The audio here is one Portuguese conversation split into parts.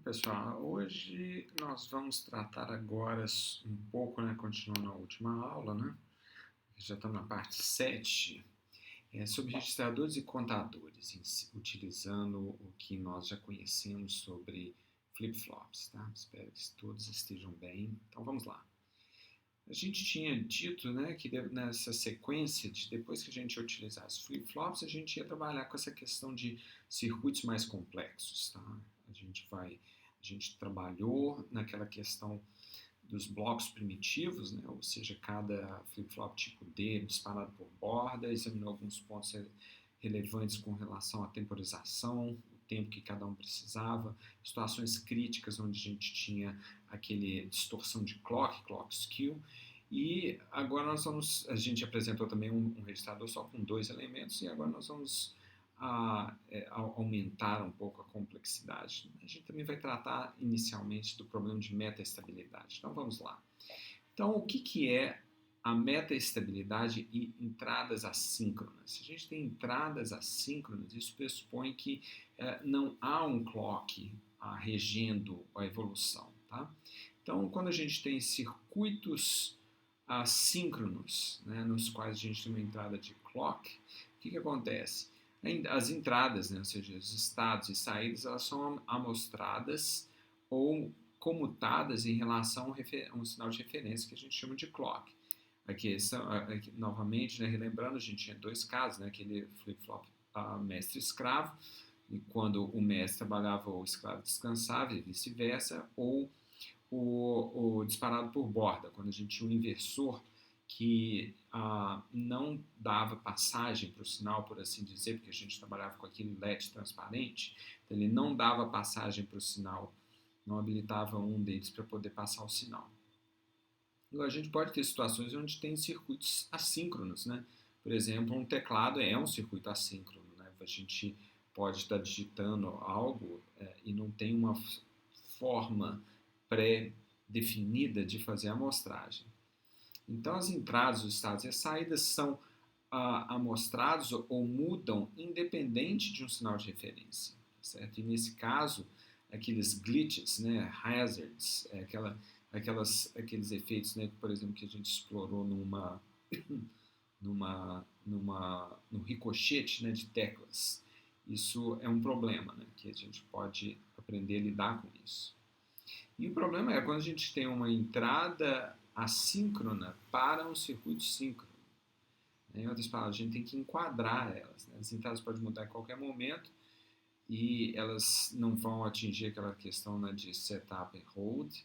Pessoal, hoje nós vamos tratar agora um pouco, continuando a última aula, já estamos na parte 7, sobre registradores e contadores, utilizando o que nós já conhecemos sobre flip-flops, tá? Espero que todos estejam bem. Então vamos lá. A gente tinha dito, que nessa sequência, depois que a gente utilizasse flip-flops, a gente ia trabalhar com essa questão de circuitos mais complexos, tá? A gente trabalhou naquela questão dos blocos primitivos, ou seja, cada flip-flop tipo D disparado por borda, examinou alguns pontos relevantes com relação à temporização, o tempo que cada um precisava, situações críticas onde a gente tinha aquele distorção de clock skew, e agora a gente apresentou também um registrador só com 2 elementos, e agora nós vamos aumentar um pouco a complexidade. A gente também vai tratar inicialmente do problema de metaestabilidade. Então vamos lá. Então o que é a metaestabilidade e entradas assíncronas? Se a gente tem entradas assíncronas, isso pressupõe que não há um clock regendo a evolução. Tá? Então quando a gente tem circuitos assíncronos, nos quais a gente tem uma entrada de clock, o que acontece? As entradas, ou seja, os estados e saídas, elas são amostradas ou comutadas em relação a um sinal de referência que a gente chama de clock. Aqui novamente, relembrando, a gente tinha 2 casos, aquele flip-flop mestre-escravo, e quando o mestre trabalhava, o escravo descansava e vice-versa, ou o disparado por borda, quando a gente tinha um inversor que não dava passagem para o sinal, por assim dizer, porque a gente trabalhava com aquele LED transparente, então ele não dava passagem para o sinal, não habilitava um deles para poder passar o sinal. Agora, a gente pode ter situações onde tem circuitos assíncronos, Por exemplo, um teclado é um circuito assíncrono, A gente pode estar digitando algo e não tem uma forma pré-definida de fazer a amostragem. Então, as entradas, os estados e as saídas são amostrados ou mudam independente de um sinal de referência, certo? E nesse caso, aqueles glitches, hazards, aqueles efeitos, por exemplo, que a gente explorou no ricochete, de teclas. Isso é um problema, que a gente pode aprender a lidar com isso. E o problema é quando a gente tem uma entrada assíncrona para um circuito síncrono. Em outras palavras, a gente tem que enquadrar elas. As entradas podem mudar em qualquer momento e elas não vão atingir aquela questão de setup e hold.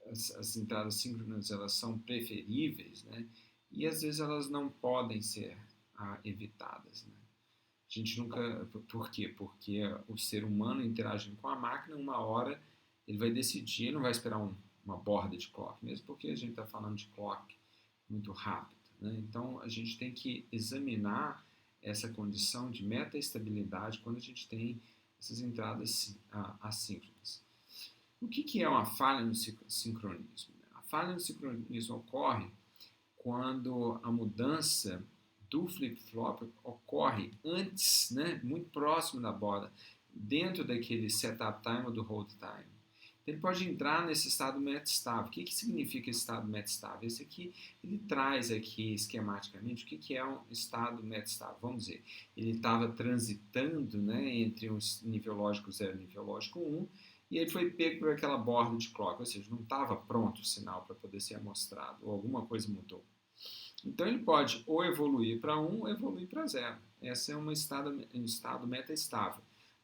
As entradas síncronas elas são preferíveis, e às vezes elas não podem ser evitadas. A gente nunca... Por quê? Porque o ser humano interagindo com a máquina, uma hora ele vai decidir, ele não vai esperar uma borda de clock, mesmo porque a gente está falando de clock muito rápido. Então, a gente tem que examinar essa condição de metaestabilidade quando a gente tem essas entradas assíncronas. O que é uma falha no sincronismo? A falha no sincronismo ocorre quando a mudança do flip-flop ocorre antes, muito próximo da borda, dentro daquele setup time ou do hold time. Então, ele pode entrar nesse estado metastável. O que significa esse estado metastável? Esse aqui, ele traz aqui esquematicamente o que é um estado metastável. Vamos dizer, ele estava transitando entre um nível lógico 0 e nível lógico 1, e ele foi pego por aquela borda de clock, ou seja, não estava pronto o sinal para poder ser amostrado, ou alguma coisa mudou. Então ele pode ou evoluir para 1 ou evoluir para 0. Esse é um estado metaestável.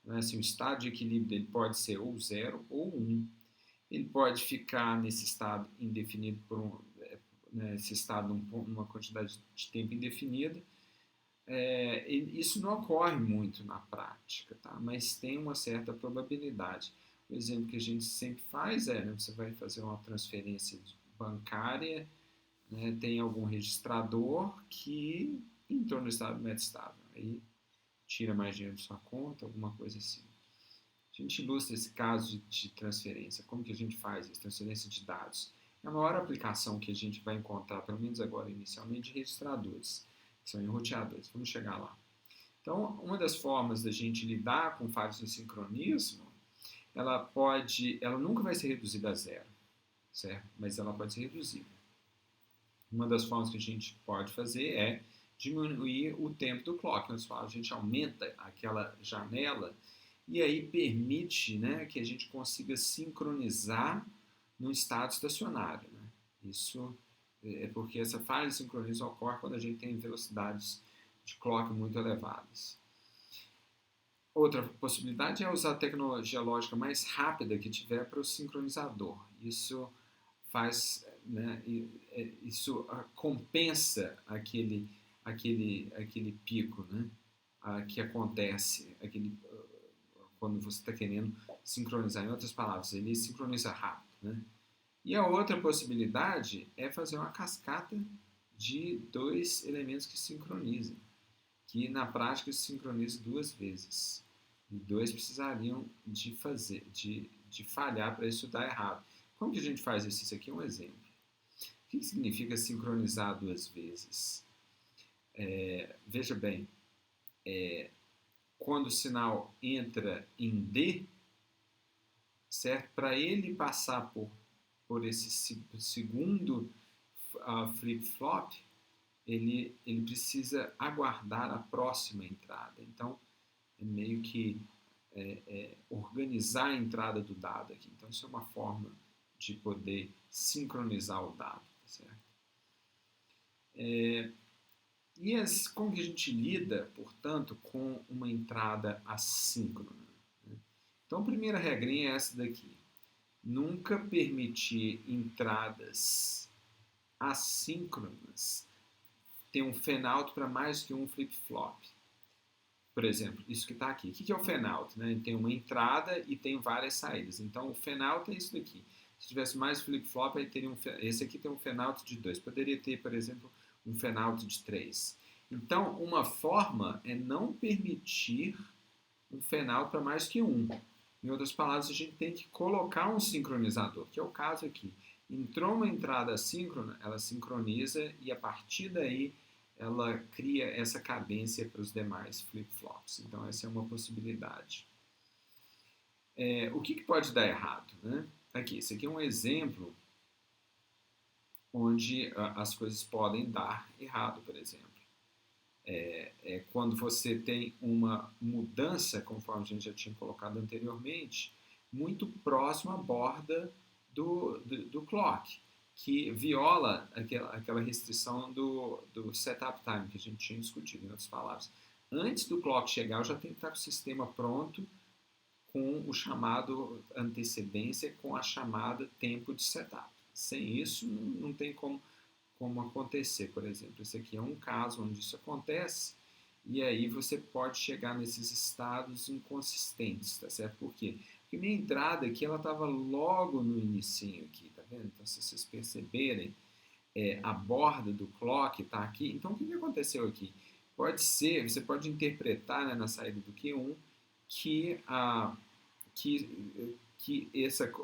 Assim, o estado de equilíbrio dele pode ser ou 0 ou 1. Ele pode ficar nesse estado indefinido nesse estado numa quantidade de tempo indefinida. Isso não ocorre muito na prática, tá? Mas tem uma certa probabilidade. O exemplo que a gente sempre faz você vai fazer uma transferência bancária, tem algum registrador que entrou no estado metastável, aí tira mais dinheiro de sua conta, alguma coisa assim. A gente ilustra esse caso de transferência, como que a gente faz isso, transferência de dados. É a maior aplicação que a gente vai encontrar, pelo menos agora inicialmente, de registradores, que são em roteadores. Vamos chegar lá. Então, uma das formas da gente lidar com falhas no sincronismo, ela nunca vai ser reduzida a zero, certo? Mas ela pode ser reduzida. Uma das formas que a gente pode fazer é diminuir o tempo do clock. A gente aumenta aquela janela e aí permite, né, que a gente consiga sincronizar no estado estacionário. Né? Isso é porque essa falha de sincronismo ocorre quando a gente tem velocidades de clock muito elevadas. Outra possibilidade é usar a tecnologia lógica mais rápida que tiver para o sincronizador. Isso faz, né, isso compensa aquele pico, né, que acontece, quando você está querendo sincronizar. Em outras palavras, ele sincroniza rápido. Né? E a outra possibilidade é fazer uma cascata de dois elementos que sincronizem, que na prática se sincroniza duas vezes. E dois precisariam de falhar para isso dar errado. Como que a gente faz isso? Isso aqui é um exemplo. O que significa sincronizar duas vezes? Veja bem, quando o sinal entra em D, certo? Para ele passar por esse segundo flip-flop, ele precisa aguardar a próxima entrada. Então, é meio que organizar a entrada do dado aqui. Então, isso é uma forma de poder sincronizar o dado, tá certo? Como que a gente lida, portanto, com uma entrada assíncrona? Né? Então, a primeira regrinha é essa daqui. Nunca permitir entradas assíncronas ter um fan-out para mais que um flip-flop. Por exemplo, isso que está aqui. O que é o fan-out? Né? Tem uma entrada e tem várias saídas. Então, o fan-out é isso daqui. Se tivesse mais flip-flop, aí teria esse aqui tem um fan-out de 2. Poderia ter, por exemplo, um fan-out de 3. Então, uma forma é não permitir um fan-out para mais que um. Em outras palavras, a gente tem que colocar um sincronizador, que é o caso aqui. Entrou uma entrada assíncrona, ela sincroniza e a partir daí ela cria essa cadência para os demais flip-flops. Então, essa é uma possibilidade. O que pode dar errado? Né? Aqui, esse aqui é um exemplo onde as coisas podem dar errado, por exemplo. Quando você tem uma mudança, conforme a gente já tinha colocado anteriormente, muito próximo à borda do clock, que viola aquela restrição do setup time que a gente tinha discutido, em outras palavras. Antes do clock chegar, eu já tenho que estar com o sistema pronto com o chamado antecedência, com a chamada tempo de setup. Sem isso, não tem como acontecer, por exemplo. Esse aqui é um caso onde isso acontece, e aí você pode chegar nesses estados inconsistentes, tá certo? Por quê? Porque minha entrada aqui, ela estava logo no inicinho aqui, tá vendo? Então, se vocês perceberem, a borda do clock está aqui. Então, o que aconteceu aqui? Pode ser, você pode interpretar, né, na saída do Q1 que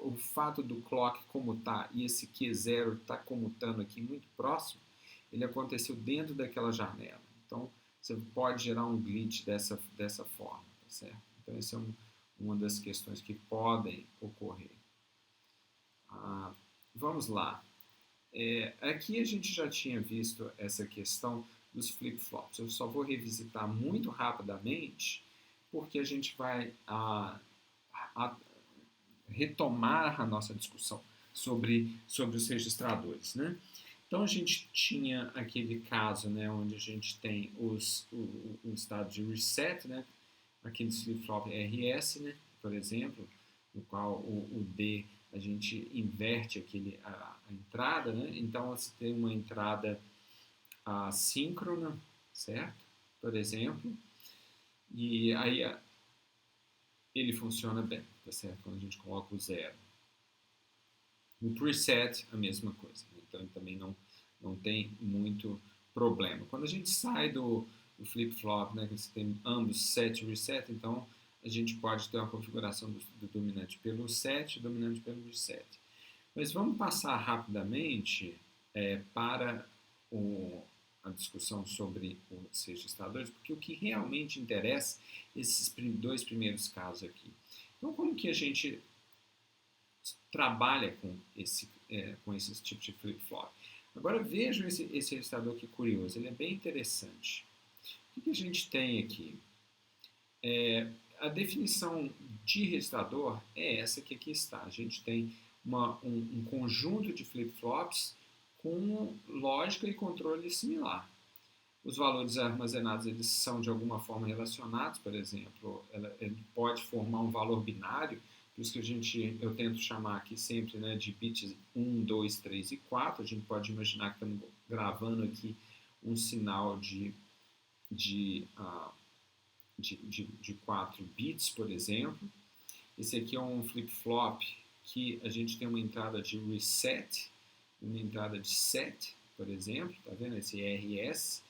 o fato do clock como está e esse Q0 está comutando aqui muito próximo, ele aconteceu dentro daquela janela. Então, você pode gerar um glitch dessa forma, tá certo? Então, essa é uma das questões que podem ocorrer. Vamos lá. Aqui a gente já tinha visto essa questão dos flip-flops. Eu só vou revisitar muito rapidamente, porque a gente vai retomar a nossa discussão sobre os registradores, né? Então, a gente tinha aquele caso, né, onde a gente tem o estado de reset, né, aquele flip-flop RS, né, por exemplo, no qual o D a gente inverte a entrada, né? Então, você tem uma entrada assíncrona, certo? Por exemplo, e aí ele funciona bem, tá certo? Quando a gente coloca o 0. No preset, a mesma coisa. Então, ele também não tem muito problema. Quando a gente sai do flip-flop, né, que você tem ambos set e reset, então a gente pode ter uma configuração do dominante pelo set e dominante pelo reset. Mas vamos passar rapidamente para a discussão sobre os registradores, porque o que realmente interessa esses dois primeiros casos aqui. Então, como que a gente trabalha com esse tipo de flip-flop? Agora vejam esse registrador aqui curioso, ele é bem interessante. O que a gente tem aqui? A definição de registrador é essa que aqui está. A gente tem um conjunto de flip-flops com lógica e controle similar. Os valores armazenados eles são de alguma forma relacionados, por exemplo, ele pode formar um valor binário, por isso que eu tento chamar aqui sempre, né, de bits 1, 2, 3 e 4. A gente pode imaginar que estamos gravando aqui um sinal de 4 bits, por exemplo. Esse aqui é um flip-flop que a gente tem uma entrada de reset, uma entrada de set, por exemplo, tá vendo? Esse RS,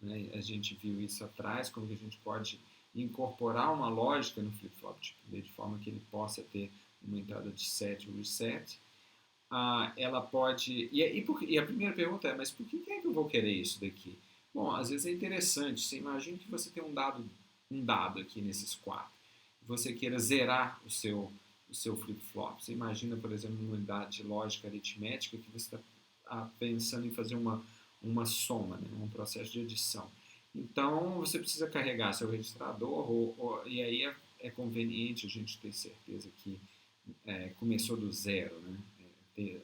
né? A gente viu isso atrás, como que a gente pode incorporar uma lógica no flip-flop, de forma que ele possa ter uma entrada de set e reset. Ela pode... E a primeira pergunta é, mas por que é que eu vou querer isso daqui? Bom, às vezes é interessante. Você imagina que você tem um dado aqui nesses 4. Você queira zerar o seu flip-flop. Você imagina, por exemplo, uma unidade de lógica aritmética que você está pensando em fazer uma soma, né? Um processo de adição. Então, você precisa carregar seu registrador, e aí é conveniente a gente ter certeza que começou do zero, né?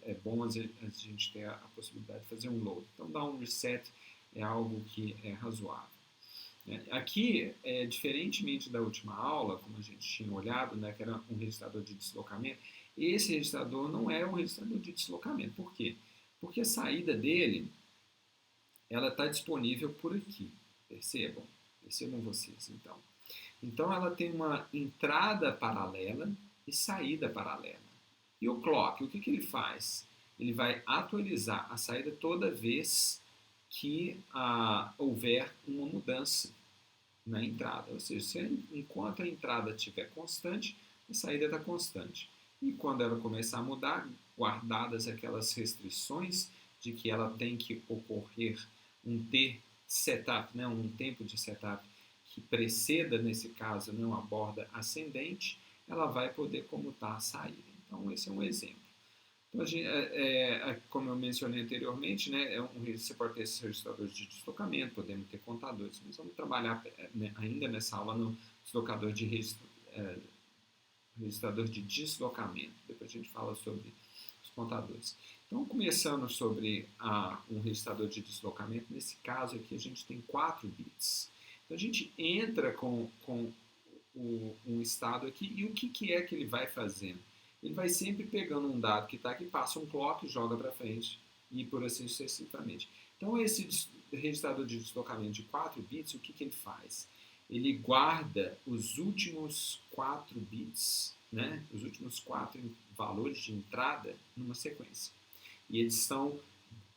É bom a gente ter a possibilidade de fazer um load. Então, dar um reset é algo que é razoável. Aqui, diferentemente da última aula, como a gente tinha olhado, né, que era um registrador de deslocamento, esse registrador não é um registrador de deslocamento. Por quê? Porque a saída dele ela está disponível por aqui. Percebam vocês, então. Então, ela tem uma entrada paralela e saída paralela. E o clock, o que ele faz? Ele vai atualizar a saída toda vez que houver uma mudança na entrada. Ou seja, enquanto a entrada estiver constante, a saída está constante. E quando ela começar a mudar, guardadas aquelas restrições de que ela tem que ocorrer um setup, né, um tempo de setup que preceda, nesse caso, né, uma borda ascendente, ela vai poder comutar a saída. Então, esse é um exemplo. Então, como eu mencionei anteriormente, né, você pode ter esses registradores de deslocamento, podemos ter contadores, mas vamos trabalhar ainda nessa aula no registrador de deslocamento. Depois a gente fala sobre os contadores. Então, começando sobre um registrador de deslocamento, nesse caso aqui a gente tem 4 bits. Então, a gente entra com um estado aqui, e o que é que ele vai fazendo? Ele vai sempre pegando um dado que está aqui, passa um clock, joga para frente, e por assim sucessivamente. Então, esse registrador de deslocamento de 4 bits, o que ele faz? Ele guarda os últimos 4 bits, né? Os últimos 4 valores de entrada numa sequência. E eles estão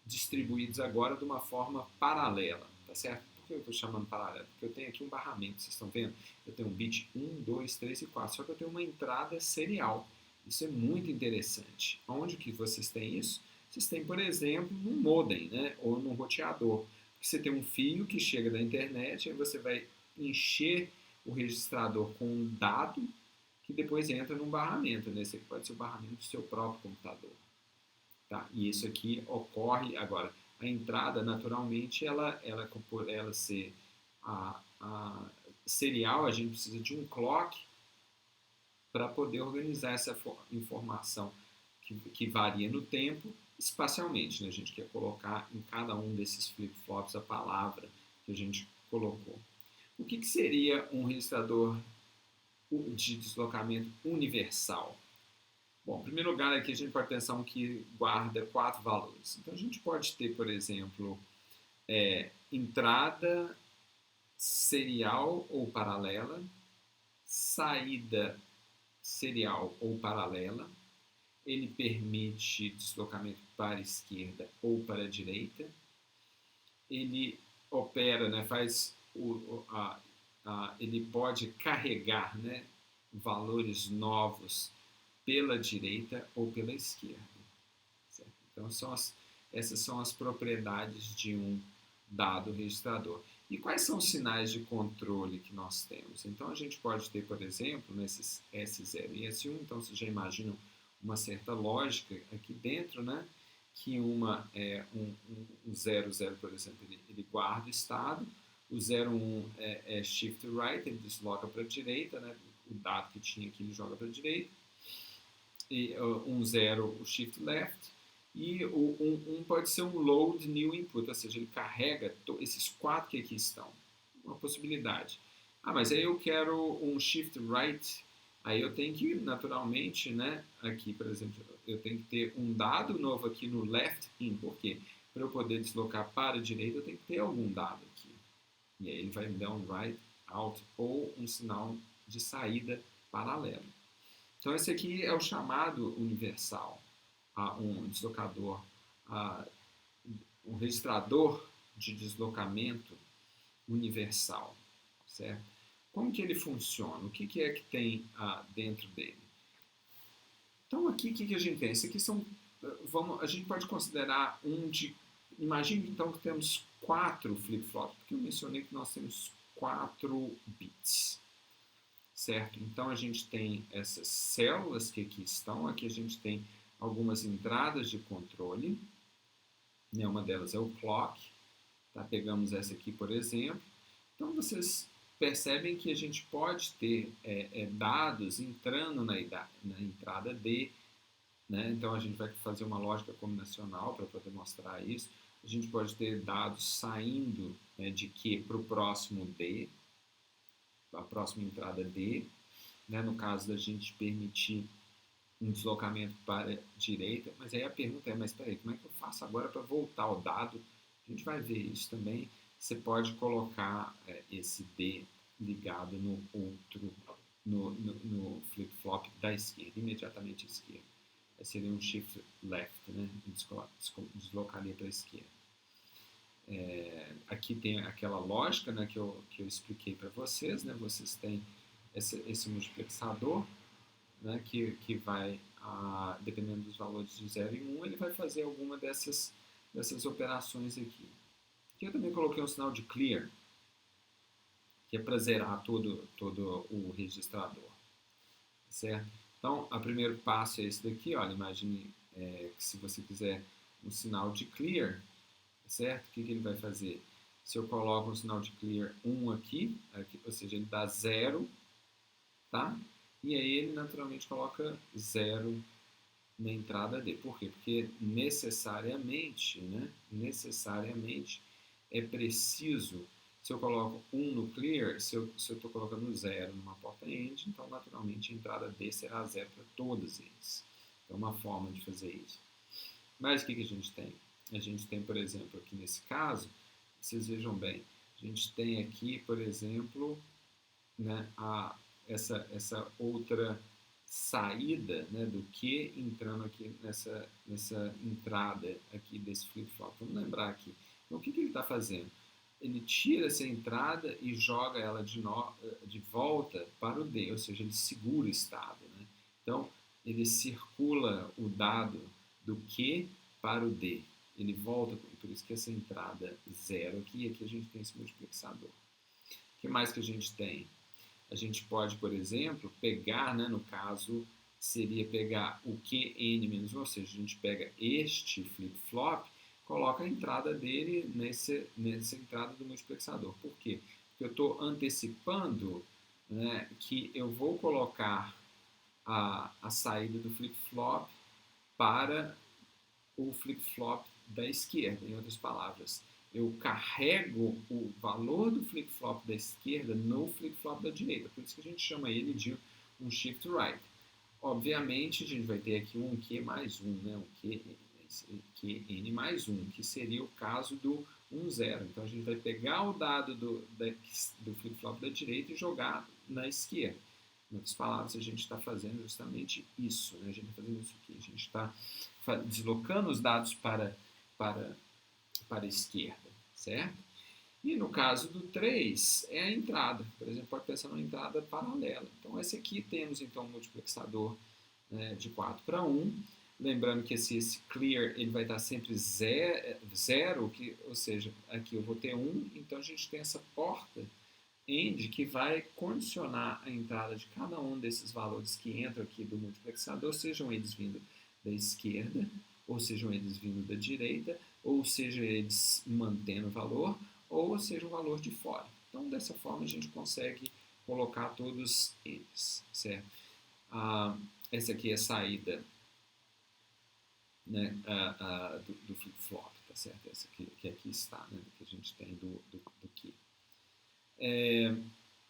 distribuídos agora de uma forma paralela, tá certo? Por que eu estou chamando paralela? Porque eu tenho aqui um barramento, vocês estão vendo? Eu tenho um bit 1, 2, 3 e 4, só que eu tenho uma entrada serial. Isso é muito interessante. Onde que vocês têm isso? Vocês têm, por exemplo, num modem, né? Ou num roteador. Você tem um fio que chega da internet, aí você vai encher o registrador com um dado que depois entra num barramento, né? Esse aqui pode ser o barramento do seu próprio computador. Tá? E isso aqui ocorre agora. A entrada, naturalmente, por ela ser serial, a gente precisa de um clock para poder organizar essa informação que varia no tempo, espacialmente. Né? A gente quer colocar em cada um desses flip-flops a palavra que a gente colocou. O que seria um registrador de deslocamento universal? Bom, em primeiro lugar, aqui a gente pode pensar um que guarda 4 valores. Então, a gente pode ter, por exemplo, entrada serial ou paralela, saída serial ou paralela, ele permite deslocamento para a esquerda ou para a direita, ele opera, né, ele pode carregar, né, valores novos pela direita ou pela esquerda. Certo? Então, essas são as propriedades de um dado registrador. E quais são os sinais de controle que nós temos? Então, a gente pode ter, por exemplo, nesses S0 e S1, então vocês já imaginam uma certa lógica aqui dentro, né? Que uma é um 0, 0, por exemplo, ele guarda o estado, o 0, 1 é shift right, ele desloca para a direita, né? O dado que tinha aqui ele joga para a direita, e 1, 0, o shift left, e o 1 pode ser um load new input, ou seja, ele carrega esses 4 que aqui estão. Uma possibilidade. Ah, mas aí eu quero um shift right, aí eu tenho que, naturalmente, né, aqui, por exemplo, eu tenho que ter um dado novo aqui no left in, por quê? Para eu poder deslocar para a direita, eu tenho que ter algum dado aqui. E aí ele vai me dar um right out ou um sinal de saída paralelo. Então, esse aqui é o chamado universal, um deslocador, um registrador de deslocamento universal, certo? Como que ele funciona? O que é que tem dentro dele? Então, aqui, o que a gente tem? Isso aqui são, a gente pode considerar imagine então que temos 4 flip-flops, porque eu mencionei que nós temos 4 bits. Certo? Então, a gente tem essas células que aqui estão. Aqui a gente tem algumas entradas de controle. Né? Uma delas é o clock. Tá? Pegamos essa aqui, por exemplo. Então, vocês percebem que a gente pode ter dados entrando na entrada D. Né? Então, a gente vai fazer uma lógica combinacional para poder mostrar isso. A gente pode ter dados saindo, né, de Q para o próximo D. A próxima entrada D, né, no caso da gente permitir um deslocamento para a direita, mas aí a pergunta é, mas peraí, como é que eu faço agora para voltar ao dado? A gente vai ver isso também. Você pode colocar esse D ligado no outro, no flip-flop da esquerda, imediatamente à esquerda. Aí seria um shift left, né, deslocaria para a esquerda. Aqui tem aquela lógica, né, que eu expliquei para vocês, né, vocês têm esse multiplexador, né, que vai, dependendo dos valores de 0 e 1, ele vai fazer alguma dessas operações aqui. Aqui eu também coloquei um sinal de clear, que é para zerar todo o registrador, certo? Então, o primeiro passo é esse daqui, olha, imagine que se você quiser um sinal de clear, certo? O que ele vai fazer? Se eu coloco um sinal de clear 1 aqui, ou seja, ele dá 0, tá? E aí ele naturalmente coloca 0 na entrada D. Por quê? Porque necessariamente é preciso, se eu coloco 1 no clear, se eu estou colocando 0 numa porta end, então naturalmente a entrada D será 0 para todos eles. Então, uma forma de fazer isso. Mas o que a gente tem? A gente tem, por exemplo, aqui nesse caso, vocês vejam bem, a gente tem aqui, por exemplo, né, essa outra saída, né, do Q entrando aqui nessa entrada aqui desse flip-flop. Vamos lembrar aqui. Então, o que ele está fazendo? Ele tira essa entrada e joga ela de volta para o D, ou seja, ele segura o estado. Né? Então, ele circula o dado do Q para o D. Ele volta, por isso que essa entrada 0 aqui a gente tem esse multiplexador. O que mais que a gente tem? A gente pode, por exemplo, pegar, né, no caso, seria pegar o QN-1, ou seja, a gente pega este flip-flop, coloca a entrada dele nessa entrada do multiplexador. Por quê? Porque eu estou antecipando, né, que eu vou colocar a saída do flip-flop para o flip-flop da esquerda, em outras palavras. Eu carrego o valor do flip-flop da esquerda no flip-flop da direita, por isso que a gente chama ele de um shift right. Obviamente, a gente vai ter aqui um Q mais 1, né? Um QN mais 1, que seria o caso do 1, 0. Então, a gente vai pegar o dado do flip-flop da direita e jogar na esquerda. Em outras palavras, a gente está fazendo justamente isso, né? A gente está fazendo isso aqui, a gente está deslocando os dados para a esquerda, certo? E no caso do 3, é a entrada. Por exemplo, pode pensar numa entrada paralela. Então, esse aqui temos, então, um multiplexador, né, de 4 para 1. Lembrando que esse clear ele vai estar sempre zero, ou seja, aqui eu vou ter 1, então a gente tem essa porta AND que vai condicionar a entrada de cada um desses valores que entram aqui do multiplexador, sejam eles vindo da esquerda, ou sejam eles vindo da direita, ou sejam eles mantendo o valor, ou seja o valor de fora. Então, dessa forma, a gente consegue colocar todos eles, certo? Essa aqui é a saída, né, do flip-flop, tá certo? Essa aqui, que aqui está, né, que a gente tem do key.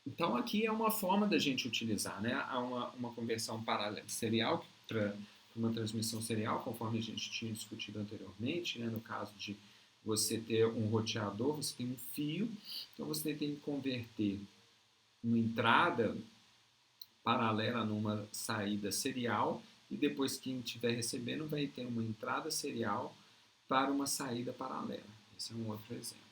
Então, aqui é uma forma da gente utilizar, né? Há uma conversão paralela serial para uma transmissão serial, conforme a gente tinha discutido anteriormente, né? No caso de você ter um roteador, você tem um fio, então você tem que converter uma entrada paralela numa saída serial, e depois quem estiver recebendo vai ter uma entrada serial para uma saída paralela. Esse é um outro exemplo.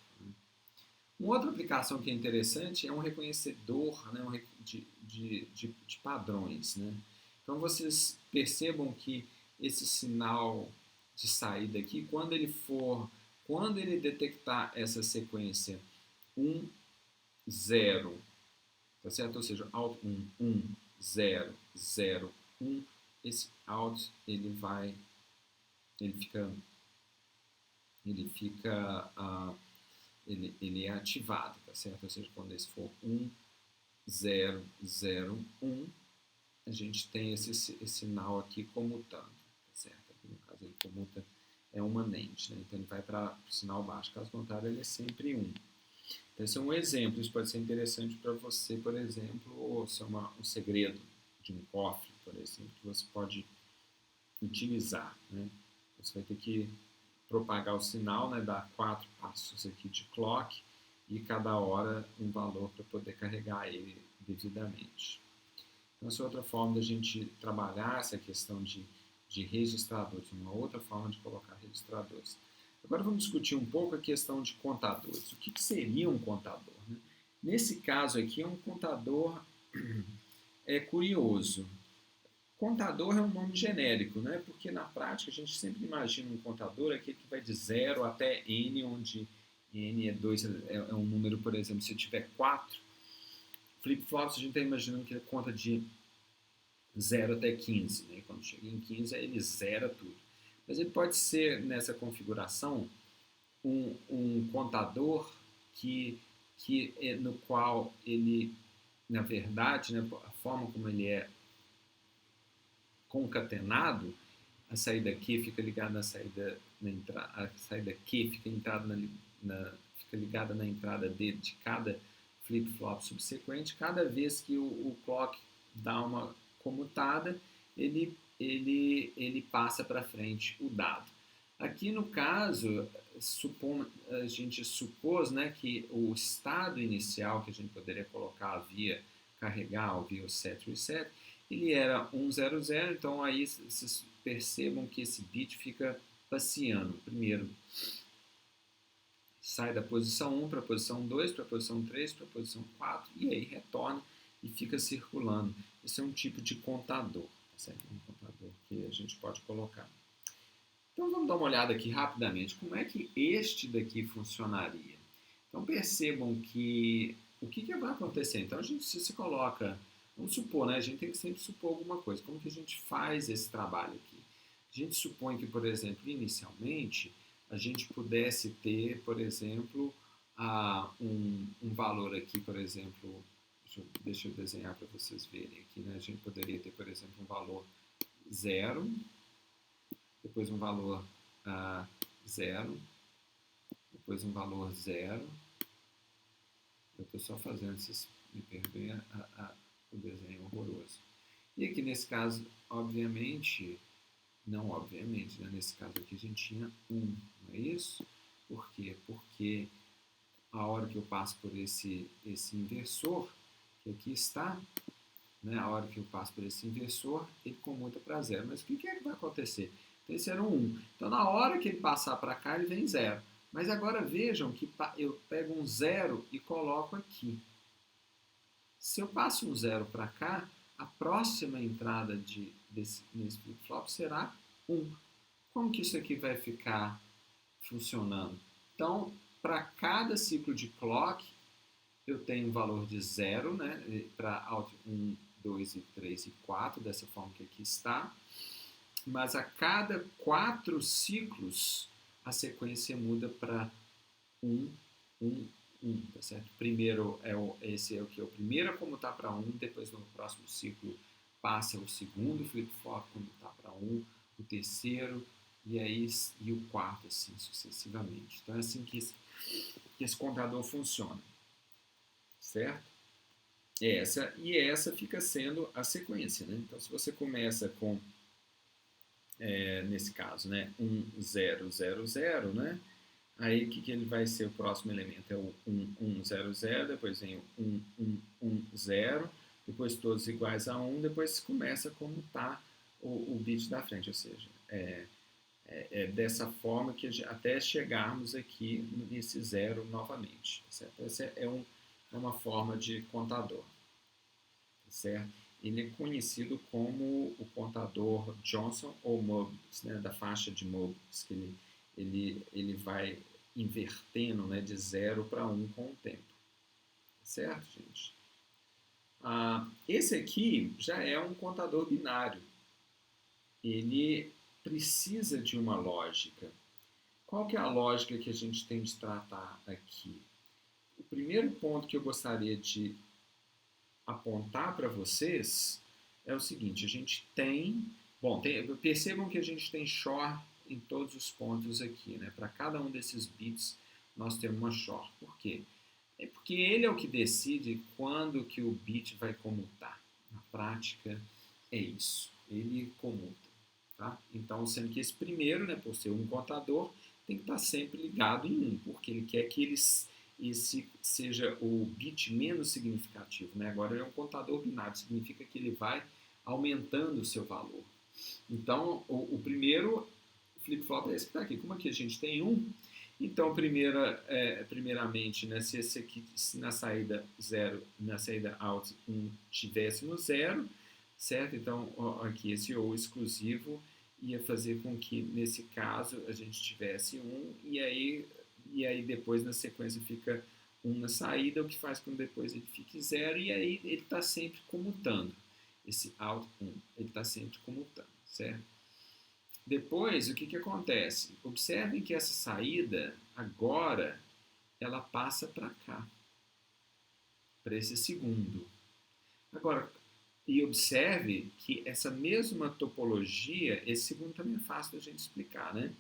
Uma outra aplicação que é interessante é um reconhecedor, né, de padrões. Né? Então vocês percebam que esse sinal de saída aqui, quando ele detectar essa sequência 1, 0, tá certo? Ou seja, out 1, 1, 0, 0, 1, esse out ele é ativado, tá certo? Ou seja, quando esse for 1, 0, 0, 1, a gente tem esse sinal aqui comutando, tá certo? Aqui no caso ele comuta, é uma NAND, né? Então ele vai para o sinal baixo, caso contrário ele é sempre 1. Então esse é um exemplo, isso pode ser interessante para você, por exemplo, ou se é um segredo de um cofre, por exemplo, que você pode utilizar, né? Você vai ter que propagar o sinal, né, dar 4 passos aqui de clock e cada hora um valor para poder carregar ele devidamente. Então, essa é outra forma da gente trabalhar essa questão de registradores, uma outra forma de colocar registradores. Agora vamos discutir um pouco a questão de contadores. O que seria um contador? Né? Nesse caso aqui, um contador é curioso. Contador é um nome genérico, né? Porque na prática a gente sempre imagina um contador aquele que vai de 0 até n, onde n é um número, por exemplo, se eu tiver 4 flip-flops, a gente está imaginando que ele conta de 0 até 15. Né? Quando chega em 15, ele zera tudo. Mas ele pode ser, nessa configuração, um contador no qual ele, na verdade, né, a forma como ele é concatenado, a saída Q fica ligada na saída na entrada, a saída Q fica ligada na entrada D de cada flip-flop subsequente. Cada vez que o clock dá uma comutada, ele passa para frente o dado. Aqui no caso, a gente supôs, né, que o estado inicial que a gente poderia colocar via carregar ou via o set reset, ele era 100, então aí vocês percebam que esse bit fica passeando. Primeiro, sai da posição 1 para a posição 2, para a posição 3, para a posição 4, e aí retorna e fica circulando. Esse é um tipo de contador, certo? Um contador que a gente pode colocar. Então vamos dar uma olhada aqui rapidamente, como é que este daqui funcionaria. Então percebam que o que vai acontecer? Então se coloca, vamos supor, né? A gente tem que sempre supor alguma coisa. Como que a gente faz esse trabalho aqui? A gente supõe que, por exemplo, inicialmente, a gente pudesse ter, por exemplo, um valor aqui, por exemplo, deixa eu desenhar para vocês verem aqui, né? A gente poderia ter, por exemplo, um valor 0, depois um valor 0, depois um valor 0. Eu estou só fazendo, vocês me perdoem o desenho horroroso. E aqui nesse caso, obviamente, não obviamente, né? Nesse caso aqui a gente tinha 1, não é isso? Por quê? Porque a hora que eu passo por esse inversor, que aqui está, né? A hora que eu passo por esse inversor, ele comuta para 0. Mas o que vai acontecer? Então esse era um 1. Então na hora que ele passar para cá, ele vem 0. Mas agora vejam que eu pego um 0 e coloco aqui. Se eu passo um 0 para cá, a próxima entrada nesse flip-flop será 1. Como que isso aqui vai ficar funcionando? Então, para cada ciclo de clock, eu tenho um valor de 0, né? Para out 1, 2, 3 e 4, dessa forma que aqui está. Mas a cada 4 ciclos, a sequência muda para 1, 1, 1, tá certo? Primeiro esse é o que? O primeiro a comutar para 1, depois no próximo ciclo passa o segundo flip-flop comutar para 1, o terceiro e o quarto, assim sucessivamente. Então é assim que esse contador funciona, certo? Essa fica sendo a sequência, né? Então se você começa com, nesse caso, né, 1, 0, 0, 0, né? Aí o que ele vai ser o próximo elemento? É o 1, 1, 0, 0, depois vem o 1, 1, 1, 0, depois todos iguais a 1, depois começa a comutar o bit da frente, ou seja, dessa forma que até chegarmos aqui nesse 0 novamente, certo? Essa é uma forma de contador, certo? Ele é conhecido como o contador Johnson ou Möbius, né, da faixa de Möbius, que ele vai invertendo, né, de 0 para 1 com o tempo. Certo, gente? Esse aqui já é um contador binário. Ele precisa de uma lógica. Qual que é a lógica que a gente tem de tratar aqui? O primeiro ponto que eu gostaria de apontar para vocês é o seguinte: a gente percebam que a gente tem short em todos os pontos aqui, né? Para cada um desses bits nós temos uma short. Por quê? É porque ele é o que decide quando que o bit vai comutar. Na prática é isso, ele comuta, tá? Então, sendo que esse primeiro, né, por ser um contador, tem que estar sempre ligado em 1, porque ele quer que esse seja o bit menos significativo, né? Agora ele é um contador binário, significa que ele vai aumentando o seu valor. Então, o primeiro flip-flop é esse que está aqui. Como aqui a gente tem 1, então primeiramente, né, se esse aqui, se na saída 0, na saída out 1 tivéssemos 0, certo? Então, aqui esse ou exclusivo ia fazer com que, nesse caso, a gente tivesse 1, e aí depois na sequência fica 1 na saída, o que faz com que depois ele fique 0, e aí ele está sempre comutando. Esse out 1, ele está sempre comutando, certo? Depois, o que acontece? Observem que essa saída, agora, ela passa para cá, para esse segundo. Agora, e observe que essa mesma topologia, esse segundo também é fácil da gente explicar, né?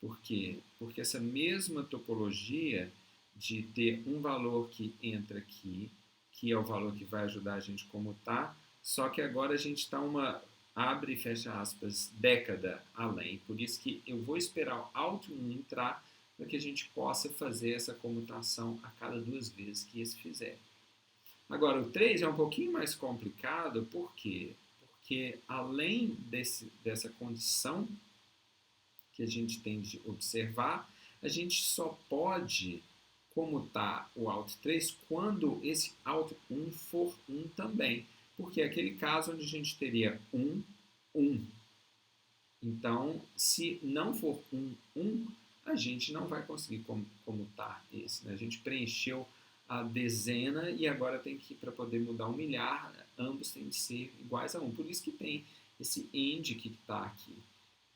Por quê? Porque essa mesma topologia de ter um valor que entra aqui, que é o valor que vai ajudar a gente a comutar, só que agora a gente está abre e fecha aspas, década além. Por isso que eu vou esperar o out 1 entrar para que a gente possa fazer essa comutação a cada 2 vezes que esse fizer. Agora, o 3 é um pouquinho mais complicado, por quê? Porque além dessa condição que a gente tem de observar, a gente só pode comutar o out 3 quando esse out 1 for 1 também, porque é aquele caso onde a gente teria 1, 1. Então, se não for 1, 1, a gente não vai conseguir comutar esse, né? A gente preencheu a dezena e agora tem que, para poder mudar um milhar, ambos têm de ser iguais a 1. Por isso que tem esse AND que está aqui.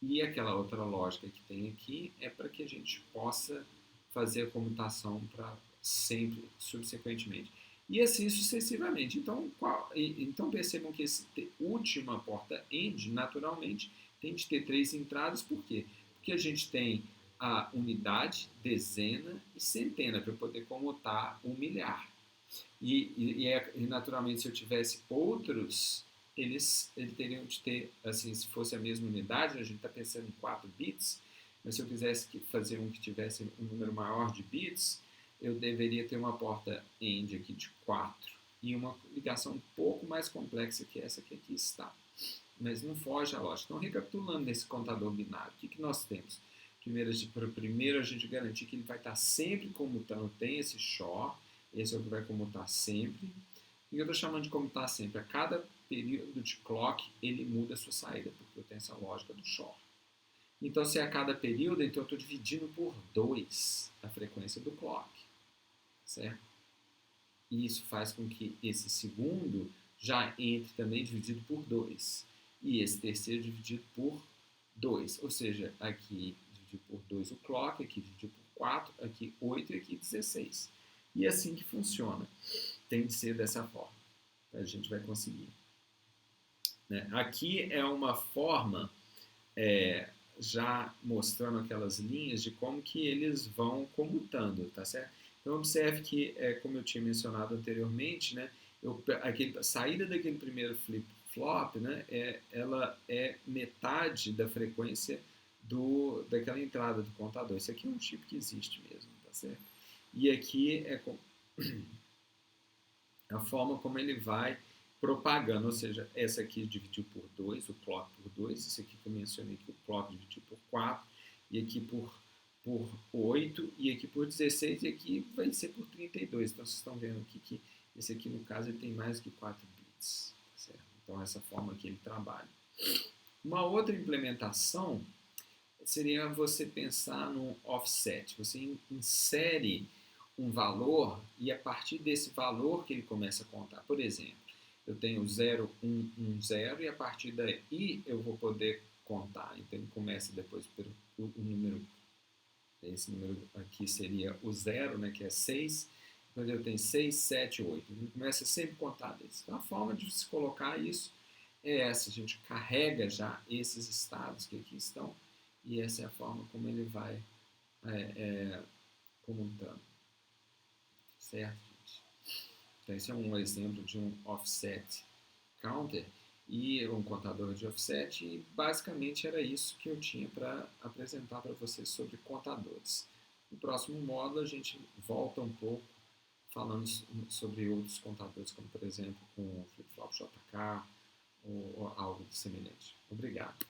E aquela outra lógica que tem aqui é para que a gente possa fazer a comutação para sempre, subsequentemente. E assim sucessivamente. Então percebam que essa última porta AND, naturalmente, tem de ter 3 entradas. Por quê? Porque a gente tem a unidade, dezena e centena para poder comutar o milhar. E naturalmente, se eu tivesse outros, eles teriam de ter, assim, se fosse a mesma unidade, a gente está pensando em 4 bits, mas se eu quisesse fazer um que tivesse um número maior de bits, eu deveria ter uma porta AND aqui de 4 e uma ligação um pouco mais complexa que essa que aqui está. Mas não foge a lógica. Então, recapitulando nesse contador binário, o que nós temos? Primeiro, a gente garantir que ele vai estar sempre comutando, tem esse short, esse é o que vai comutar sempre. E eu estou chamando de comutar sempre. A cada período de clock, ele muda a sua saída, porque eu tenho essa lógica do short. Então, se é a cada período, então eu estou dividindo por 2 a frequência do clock, certo? E isso faz com que esse segundo já entre também dividido por 2. E esse terceiro dividido por 2. Ou seja, aqui dividido por 2 o clock, aqui dividido por 4, aqui 8 e aqui 16. E é assim que funciona. Tem de ser dessa forma. A gente vai conseguir. Né? Aqui é uma forma já mostrando aquelas linhas de como que eles vão comutando, tá certo? Então observe que, como eu tinha mencionado anteriormente, né, a saída daquele primeiro flip-flop, né, ela é metade da frequência daquela entrada do contador. Isso aqui é um chip que existe mesmo, tá certo? E aqui é a forma como ele vai propagando, ou seja, essa aqui dividiu por 2, o clock por 2, isso aqui que eu mencionei que o clock dividiu por 4, e aqui por 8, e aqui por 16, e aqui vai ser por 32. Então vocês estão vendo aqui que esse aqui, no caso, ele tem mais do que 4 bits. Certo? Então essa forma que ele trabalha. Uma outra implementação seria você pensar no offset. Você insere um valor e a partir desse valor que ele começa a contar. Por exemplo, eu tenho 0, 1, 1, 0 e a partir daí eu vou poder contar. Então ele começa depois pelo número, esse número aqui seria o 0, né, que é 6. Depois eu tenho 6, 7, 8. Ele começa sempre a contar deles. Então a forma de se colocar isso é essa. A gente carrega já esses estados que aqui estão e essa é a forma como ele vai contando. Certo, gente? Então, esse é um exemplo de um offset counter e um contador de offset, e basicamente era isso que eu tinha para apresentar para vocês sobre contadores. No próximo módulo a gente volta um pouco falando sobre outros contadores, como por exemplo com o flip-flop JK ou algo semelhante. Obrigado.